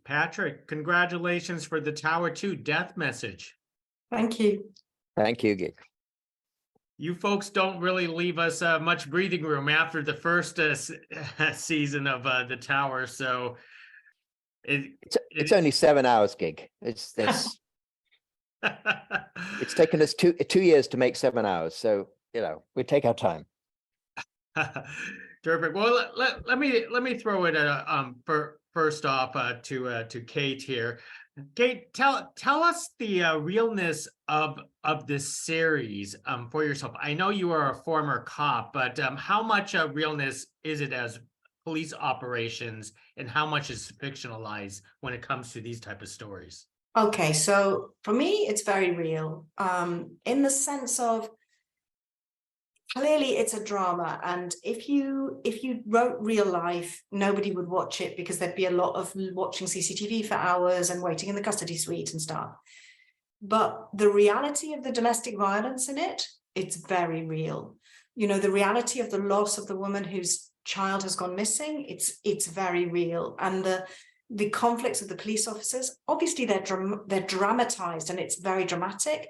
Patrick, congratulations for the Tower 2 death message. Thank you. Thank you, Gig. You folks don't really leave us much breathing room after the first season of the Tower, so it's only 7 hours, Gig. It's taken us two years to make 7 hours, so we take our time. Terrific. Well, let me throw it first off to Kate here. Kate, tell us the realness of this series for yourself. I know you are a former cop, but how much realness is it as police operations, and how much is fictionalized when it comes to these type of stories? Okay, so for me, it's very real, in the sense of clearly it's a drama, and if you wrote real life, nobody would watch it because there'd be a lot of watching CCTV for hours and waiting in the custody suite and stuff. But the reality of the domestic violence in it, it's very real. The reality of the loss of the woman whose child has gone missing, it's very real. And the conflicts of the police officers, obviously they're dramatized and it's very dramatic,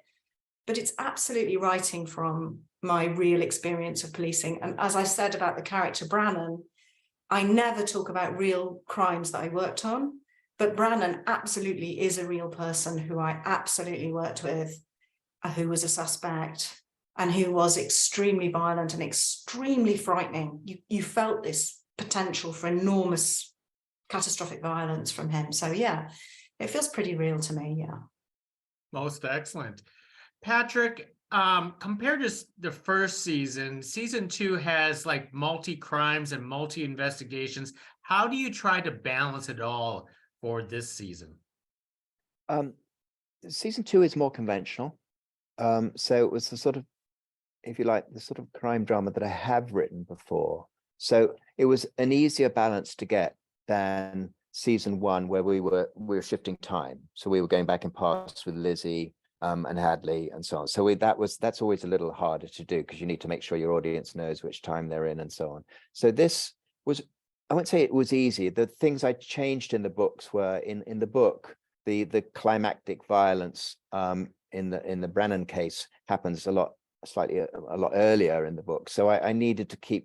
but it's absolutely writing from my real experience of policing. And as I said about the character Brannon, I never talk about real crimes that I worked on, but Brannon absolutely is a real person who I absolutely worked with, who was a suspect and who was extremely violent and extremely frightening. You felt this potential for enormous catastrophic violence from him. So yeah, it feels pretty real to me. Yeah. Most excellent. Patrick, compared to the first season, season 2 has like multi-crimes and multi-investigations. How do you try to balance it all for this season? Season 2 is more conventional. So it was the sort of, if you like, the sort of crime drama that I have written before. So it was an easier balance to get than season 1, where we were shifting time. So we were going back in past with Lizzie and Hadley and so on. So that's always a little harder to do because you need to make sure your audience knows which time they're in and so on. So this was, I wouldn't say it was easy. The things I changed in the books were in the book, the climactic violence in the Brannon case happens a lot earlier in the book. So I needed to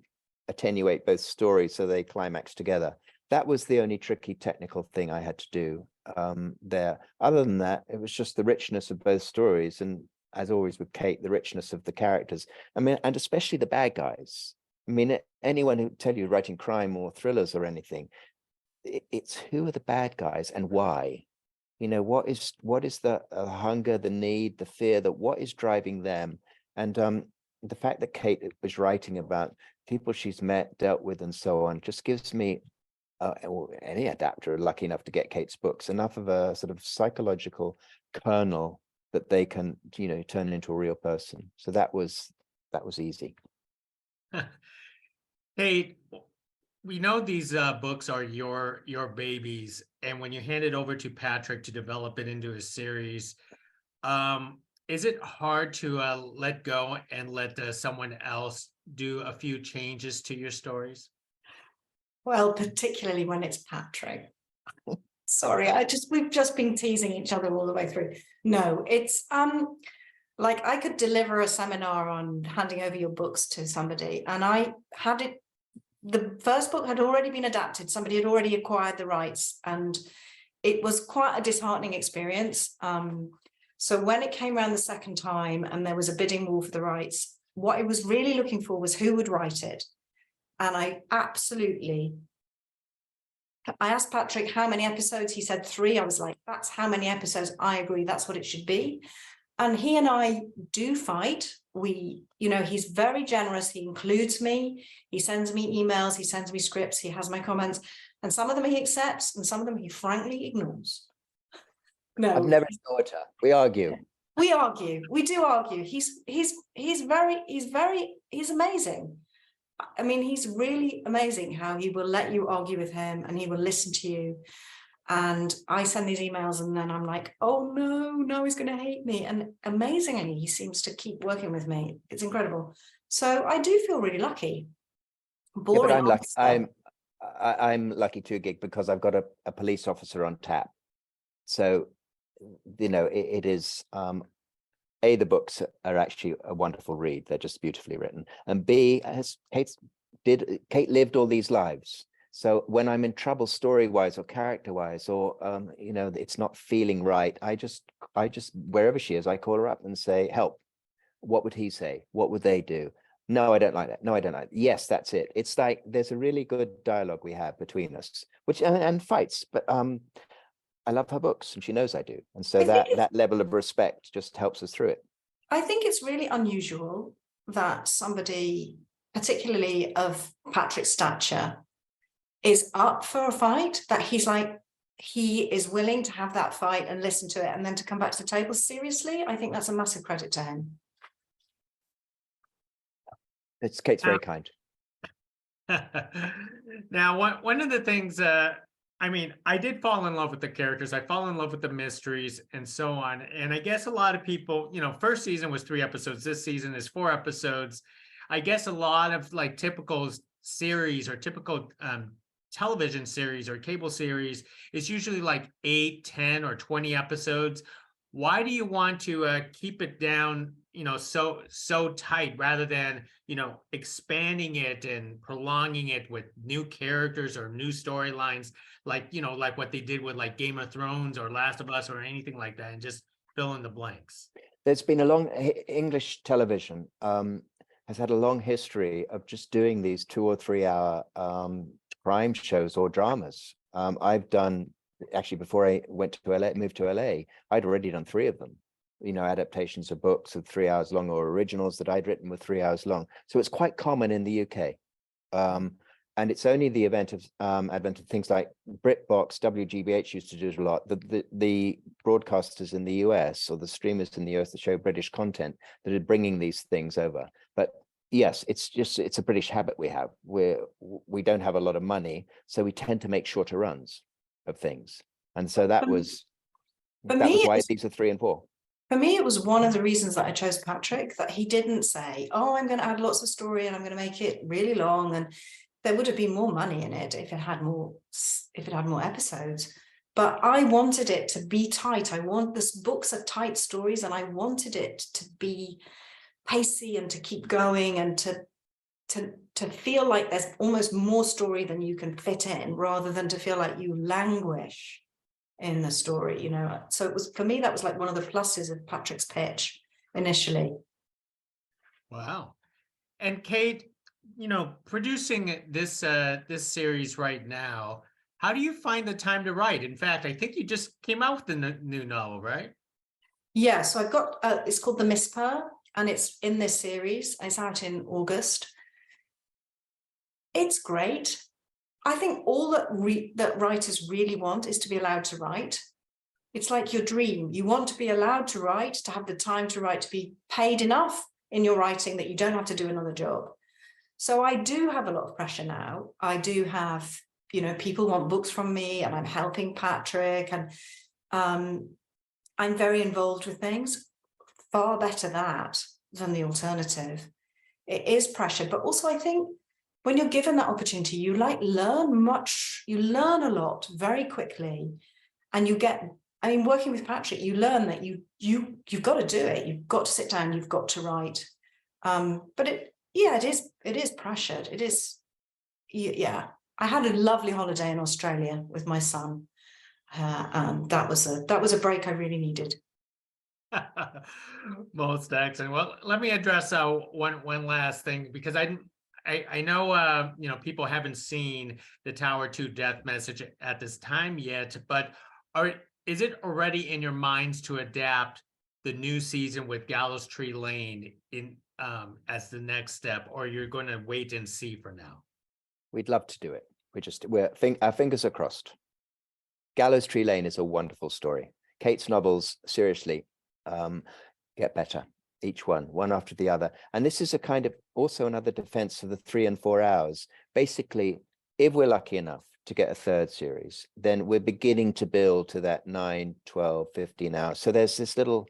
attenuate both stories so they climax together. That was the only tricky technical thing I had to do there. Other than that, it was just the richness of both stories, and as always with Kate, the richness of the characters. I mean, and especially the bad guys. I mean, anyone who tell you writing crime or thrillers or anything, it's who are the bad guys and why? What is the hunger, the need, the fear, what is driving them? And the fact that Kate was writing about people she's met, dealt with, and so on, just gives me, or any adapter lucky enough to get Kate's books, enough of a sort of psychological kernel that they can, turn into a real person. So that was easy. Hey, we know these books are your babies, and when you hand it over to Patrick to develop it into a series, is it hard to let go and let someone else do a few changes to your stories? Well, particularly when it's Patrick. Sorry, we've just been teasing each other all the way through. No, it's like I could deliver a seminar on handing over your books to somebody, and I had it. The first book had already been adapted. Somebody had already acquired the rights, and it was quite a disheartening experience. So when it came around the second time and there was a bidding war for the rights, what I was really looking for was who would write it. And I asked Patrick how many episodes. He said 3. I was like, that's how many episodes. I agree, that's what it should be. And he and I do fight. He's very generous. He includes me. He sends me emails. He sends me scripts. He has my comments. And some of them he accepts and some of them he frankly ignores. No, I've never ignored her. We argue. We argue. We do argue. He's amazing. I mean, he's really amazing how he will let you argue with him and he will listen to you. And I send these emails and then I'm like, oh no, he's going to hate me. And amazingly, he seems to keep working with me. It's incredible. So I do feel really lucky. Boring. Yeah, but I'm lucky. I'm lucky to gig because I've got a police officer on tap. So, you know, it is, the books are actually a wonderful read. They're just beautifully written. And B, Kate lived all these lives. So when I'm in trouble story-wise or character-wise, or you know, it's not feeling right, I just wherever she is, I call her up and say, help. What would he say? What would they do? No, I don't like that. No, I don't like that. Yes, that's it. It's like there's a really good dialogue we have between us, which and fights, but I love her books and she knows I do. And so that level of respect just helps us through it. I think it's really unusual that somebody, particularly of Patrick's stature, is up for a fight, that he is willing to have that fight and listen to it and then to come back to the table. Seriously, I think that's a massive credit to him. Kate's very kind. Now, one of the things, I mean, I did fall in love with the characters. I fall in love with the mysteries and so on. And I guess a lot of people, you know, first season was 3 episodes. This season is 4 episodes. I guess a lot of like typical series or typical television series or cable series is usually like 8, 10, or 20 episodes. Why do you want to keep it down, you know, so tight rather than, you know, expanding it and prolonging it with new characters or new storylines, like, you know, like what they did with like Game of Thrones or Last of Us or anything like that, and just fill in the blanks? There's been a long English television has had a long history of just doing these 2 or 3 hour crime shows or dramas. I've done, actually, before I went to LA, moved to LA, I'd already done 3 of them, you know, adaptations of books of 3 hours long, or originals that I'd written were 3 hours long. So it's quite common in the UK. And it's only the advent of things like BritBox, WGBH used to do it a lot. The broadcasters in the US or the streamers in the US that show British content that are bringing these things over. But yes, it's a British habit we have. We don't have a lot of money, so we tend to make shorter runs of things. And so that was why these are 3 and 4. For me, it was one of the reasons that I chose Patrick, that he didn't say, oh, I'm going to add lots of story and I'm going to make it really long. And there would have been more money in it if it had more episodes. But I wanted it to be tight. This books are tight stories, and I wanted it to be pacey and to keep going and to feel like there's almost more story than you can fit in, rather than to feel like you languish in the story, you know. So it was, for me, that was like one of the pluses of Patrick's pitch initially. Wow. And Kate, you know, producing this this series right now, how do you find the time to write? In fact, I think you just came out with the new novel, right? Yeah, so I've got it's called The Misper, and it's in this series. It's out in August. It's great. I think all that writers really want is to be allowed to write. It's like your dream. You want to be allowed to write, to have the time to write, to be paid enough in your writing that you don't have to do another job. So I do have a lot of pressure now. I do have, you know, people want books from me, and I'm helping Patrick, and I'm very involved with things. Far better that than the alternative. It is pressure, but also I think when you're given that opportunity, you learn a lot very quickly, and you get, I mean, working with Patrick, you learn that you've got to do it. You've got to sit down, you've got to write. But it is pressured. It is, yeah. I had a lovely holiday in Australia with my son. That was a break I really needed. Most excellent. Well, let me address one last thing, because I know you know, people haven't seen the Tower 2 death message at this time yet, but is it already in your minds to adapt the new season with Gallows Tree Lane in as the next step, or you're going to wait and see for now? We'd love to do it. Our fingers are crossed. Gallows Tree Lane is a wonderful story. Kate's novels, seriously, get better. Each one after the other. And this is a kind of also another defense of the 3 and 4 hours. Basically, if we're lucky enough to get a 3rd series, then we're beginning to build to that 9, 12, 15 hours. So there's this little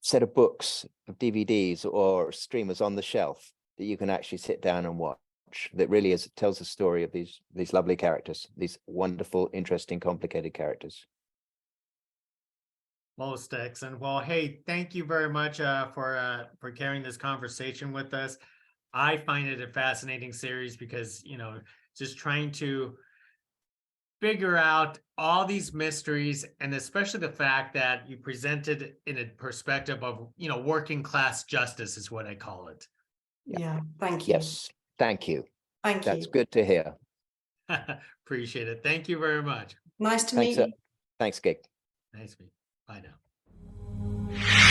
set of books, of DVDs or streamers on the shelf that you can actually sit down and watch. that really is tells the story of these lovely characters, these wonderful, interesting, complicated characters. Most excellent. Well, hey, thank you very much for carrying this conversation with us. I find it a fascinating series because, you know, just trying to figure out all these mysteries, and especially the fact that you presented in a perspective of, you know, working class justice is what I call it. Yeah, thank you. Yes, thank you. Thank That's you. good to hear. Appreciate it. Thank you very much. Nice to Thanks, meet you. thanks, Gig. Nice to meet you. Bye now.